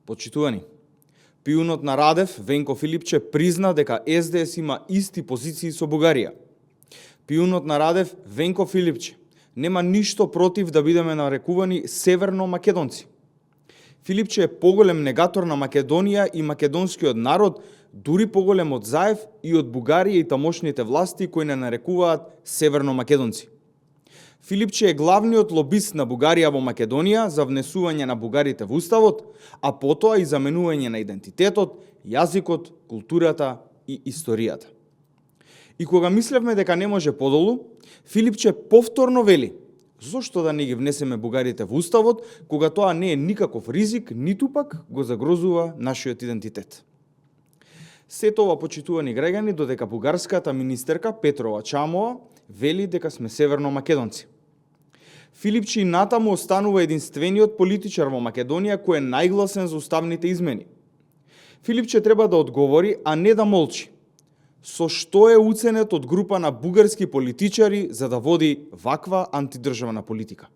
Почитувани, пиунот на Радев, Венко Филипче, призна дека СДС има исти позиции со Бугарија. Пиунот на Радев, Венко Филипче, нема ништо против да бидеме нарекувани северно македонци. Филипче е поголем негатор на Македонија и македонскиот народ, дури поголем од Заев и од Бугарија и тамошните власти кои не нарекуваат северно македонци. Филипче е главниот лобист на Бугарија во Македонија за внесување на бугарите во уставот, а потоа и заменување на идентитетот, јазикот, културата и историјата. И кога мислевме дека не може подолу, Филипче повторно вели: зошто да не ги внесеме бугарите во уставот, кога тоа не е никаков ризик, ниту пак го загрозува нашиот идентитет. Сето ова, почитувани граѓани, додека бугарската министерка Петрова Чамова вели дека сме северно македонци. Филипче натаму останува единствениот политичар во Македонија кој е најгласен за уставните измени. Филипче треба да одговори, а не да молчи. Со што е уценет од група на бугарски политичари за да води ваква антидржавна политика?